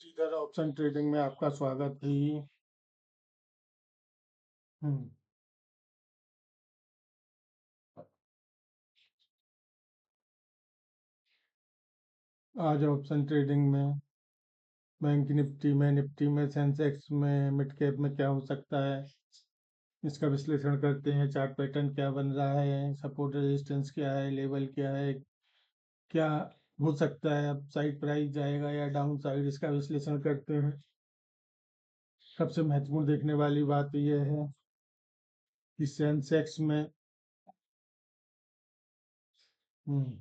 इधर option trading में आपका स्वागत है। हम्म, आज ऑप्शन ट्रेडिंग में बैंक निफ्टी में सेंसेक्स में मिड कैप में क्या हो सकता है, इसका विश्लेषण करते हैं। चार्ट पैटर्न क्या बन रहा है, सपोर्ट रेजिस्टेंस क्या है, लेवल क्या है, क्या हो सकता है, अप साइड प्राइस जाएगा या डाउन साइड, इसका विश्लेषण करते हैं। सबसे महत्वपूर्ण देखने वाली बात यह है कि सेंसेक्स में हम्म,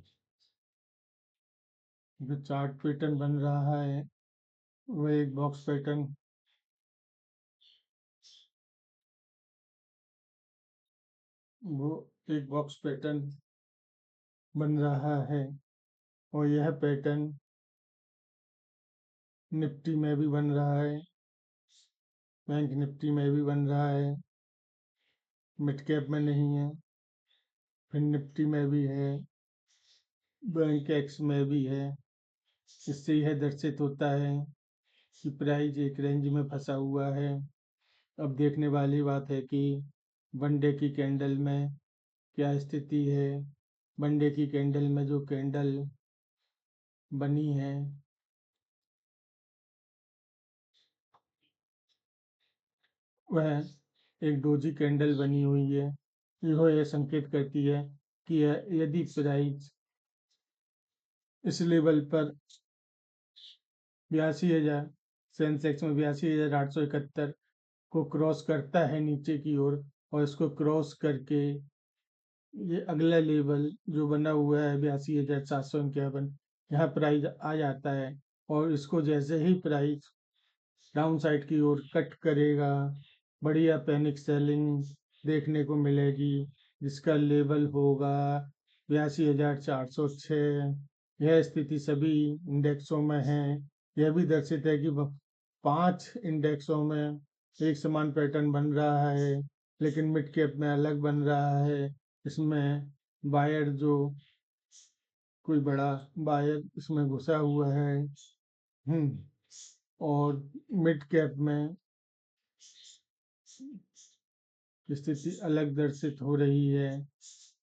जो चार्ट पैटर्न बन रहा है वह एक बॉक्स पैटर्न वो एक बॉक्स पैटर्न बन रहा है और यह पैटर्न निफ्टी में भी बन रहा है, बैंक निफ्टी में भी बन रहा है, मिड कैप में नहीं है, फिर निफ्टी में भी है, बैंक एक्स में भी है। इससे यह दर्शित होता है कि प्राइस एक रेंज में फंसा हुआ है। अब देखने वाली बात है कि वन डे की कैंडल में क्या स्थिति है। वन डे की कैंडल में जो कैंडल बनी है वह एक डोजी कैंडल बनी हुई है। यह संकेत करती है कि यदि प्राइस इस लेवल पर 82,000, सेंसेक्स में 82,871 को क्रॉस करता है नीचे की ओर और इसको क्रॉस करके ये अगला लेवल जो बना हुआ है 82,751, यहाँ प्राइस आ जाता है और इसको जैसे ही प्राइस डाउन साइड की ओर कट करेगा, बढ़िया पैनिक सेलिंग देखने को मिलेगी, जिसका लेवल होगा 82,406। यह स्थिति सभी इंडेक्सों में है। यह भी दर्शित है कि 5 इंडेक्सों में एक समान पैटर्न बन रहा है, लेकिन मिड कैप में अलग बन रहा है। इसमें बायर जो कोई बड़ा बायर इसमें घुसा हुआ है। और मिड कैप में स्थिति अलग दर्शित हो रही है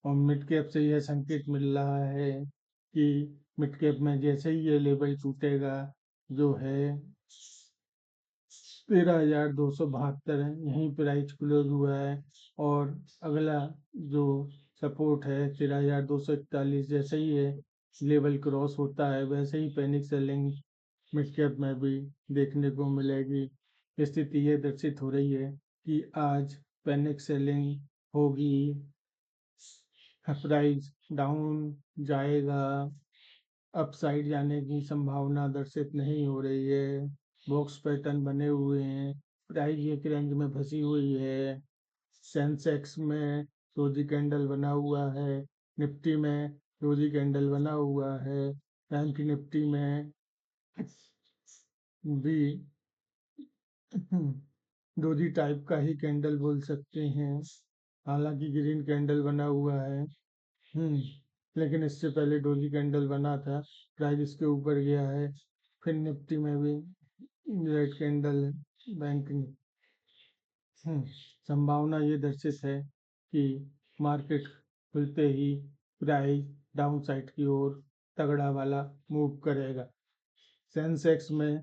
और मिड कैप से यह संकेत मिल रहा है कि मिड कैप में जैसे ही ये लेवल टूटेगा जो है 13,272 है, यहीं प्राइस क्लोज हुआ है। और अगला जो सपोर्ट है 13,241, जैसे ही ये लेवल क्रॉस होता है वैसे ही पैनिक सेलिंग मिड कैप में भी देखने को मिलेगी। स्थिति ये दर्शित हो रही है कि आज पैनिक सेलिंग होगी, प्राइस डाउन जाएगा, अपसाइड जाने की संभावना दर्शित नहीं हो रही है। बॉक्स पैटर्न बने हुए हैं, प्राइस एक रेंज में फंसी हुई है। सेंसेक्स में रोजी कैंडल बना हुआ है, निफ्टी में रोजी कैंडल बना हुआ है, बैंक निफ्टी में भी डोजी टाइप का ही कैंडल बोल सकते हैं, हालांकि ग्रीन कैंडल बना हुआ है। लेकिन इससे पहले डोजी कैंडल बना था, प्राइस इसके ऊपर गया है। फिर निफ्टी में भी रेड कैंडल है, बैंक संभावना ये दर्शित है कि मार्केट खुलते ही प्राइस डाउन साइड की ओर तगड़ा वाला मूव करेगा। सेंसेक्स में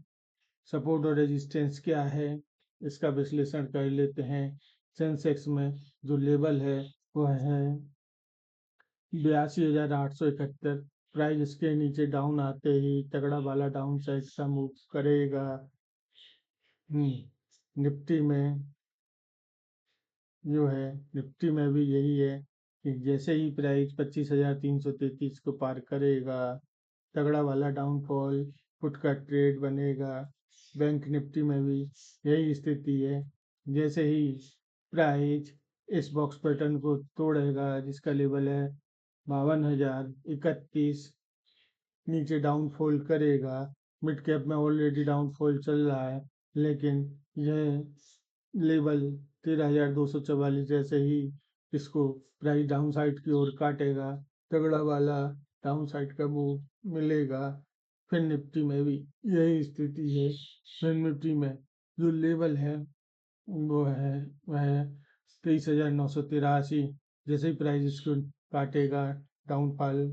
सपोर्ट और रेजिस्टेंस क्या है, इसका विश्लेषण कर लेते हैं। सेंसेक्स में जो लेवल है वह है 82,871। प्राइस इसके नीचे डाउन आते ही तगड़ा वाला डाउन साइड का मूव करेगा। निफ्टी में जो है, निफ्टी में भी यही है कि जैसे ही प्राइस 25,333 को पार करेगा तगड़ा वाला डाउनफॉल पुट का ट्रेड बनेगा। बैंक निफ्टी में भी यही स्थिति है, जैसे ही प्राइस इस बॉक्स पैटर्न को तोड़ेगा जिसका लेवल है 52,031, नीचे डाउनफॉल करेगा। मिड कैप में ऑलरेडी डाउनफॉल चल रहा है, लेकिन यह लेवल 13,244 जैसे ही इसको प्राइस डाउन साइड की ओर काटेगा तगड़ा वाला डाउन साइड का मूव मिलेगा। फिर निफ्टी में भी यही स्थिति है। फिर निफ्टी में जो लेवल है वो है वह 23,983। जैसे ही प्राइस इसको काटेगा डाउनफॉल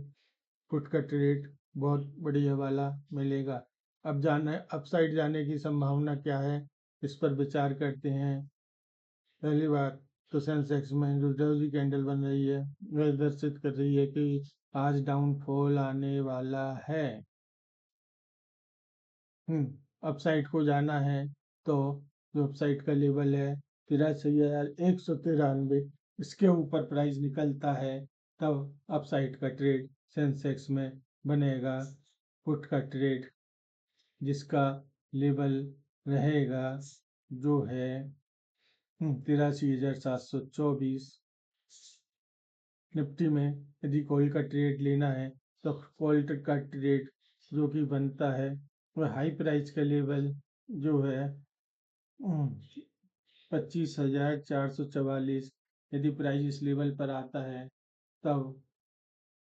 पुट का ट्रेड बहुत बढ़िया वाला मिलेगा। अब अपसाइड जाने की संभावना क्या है, इस पर विचार करते हैं। पहली बात तो सेंसेक्स में जो डर्बी कैंडल बन रही है वह दर्शित कर रही है कि आज डाउनफॉल आने वाला है। अपसाइड को जाना है तो जो अपसाइड का लेवल है 83,193, इसके ऊपर प्राइस निकलता है तब अपसाइड का ट्रेड सेंसेक्स में बनेगा। पुट का ट्रेड जिसका लेवल रहेगा जो है 83,724। निफ्टी में यदि कॉल का ट्रेड लेना है तो कॉल का ट्रेड जो कि बनता है वह हाई प्राइस का लेवल जो है 25,444। यदि प्राइस इस लेवल पर आता है तब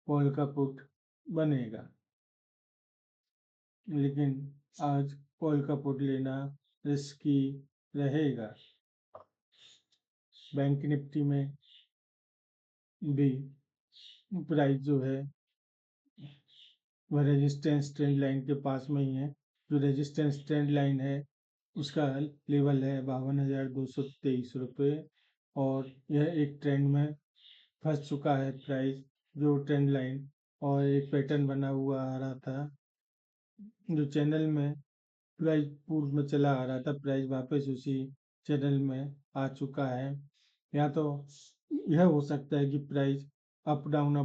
कॉल का पुट बनेगा। लेकिन आज कॉल का पुट लेना रिस्की रहेगा। बैंक निफ्टी में भी प्राइस जो है वह रेजिस्टेंस ट्रेंड लाइन के पास में ही है। जो रेजिस्टेंस ट्रेंड लाइन है उसका लेवल है 52,223 रुपये और यह एक ट्रेंड में फंस चुका है प्राइस। जो ट्रेंड लाइन और एक पैटर्न बना हुआ आ रहा था जो चैनल में प्राइस पूर्व में चला आ रहा था, प्राइस वापस उसी चैनल में आ चुका है। या तो यह हो सकता है कि प्राइस अप डाउन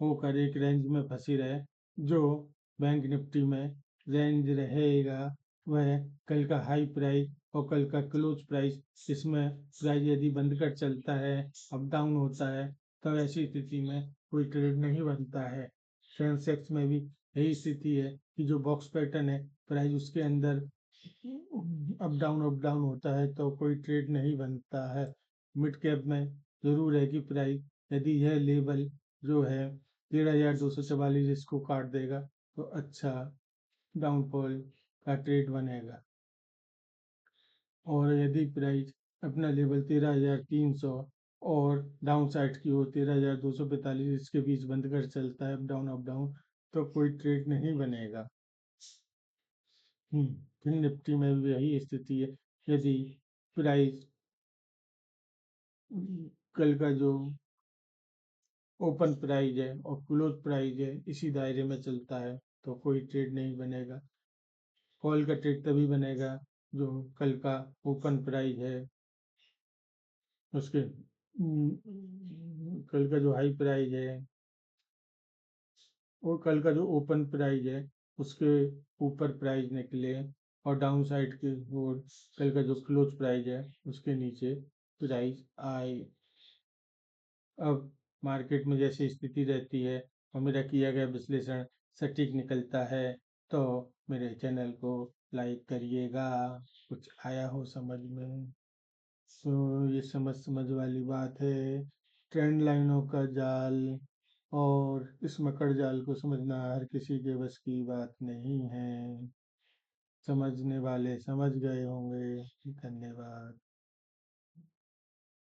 होकर एक रेंज में फंसी रहे। जो बैंक निफ्टी में रेंज रहेगा वह कल का हाई प्राइस और कल का क्लोज प्राइस। इसमें प्राइस यदि बंद कर चलता है, अप डाउन होता है, तो ऐसी स्थिति में कोई ट्रेड नहीं बनता है। सेंसेक्स में भी यही स्थिति है कि जो बॉक्स पैटर्न है प्राइस उसके अंदर अप डाउन होता है तो कोई ट्रेड नहीं बनता है। मिड कैप में जरूर है कि प्राइस यदि यह लेवल जो है 13,244 इसको काट देगा तो अच्छा डाउनफॉल का ट्रेड बनेगा। और यदि प्राइस अपना लेवल 13,300 और डाउन साइड की ओर 13,245 इसके बीच बंद कर चलता है अप डाउन तो कोई ट्रेड नहीं बनेगा। फिर निफ्टी में भी यही स्थिति है। यदि प्राइस कल का जो ओपन प्राइस है और क्लोज प्राइस है इसी दायरे में चलता है तो कोई ट्रेड नहीं बनेगा। कॉल का ट्रेड तभी बनेगा जो कल का ओपन प्राइस है उसके कल का जो हाई प्राइस है और कल का जो ओपन प्राइस है उसके ऊपर प्राइस निकले और डाउन साइड की ओर कल का जो क्लोज प्राइस है उसके नीचे प्राइस आए। अब मार्केट में जैसी स्थिति रहती है और मेरा किया गया विश्लेषण सटीक निकलता है तो मेरे चैनल को लाइक करिएगा। कुछ आया हो समझ में तो ये समझ वाली बात है। ट्रेंड लाइनों का जाल और इस मकड़ जाल को समझना हर किसी के बस की बात नहीं है। समझने वाले समझ गए होंगे। धन्यवाद।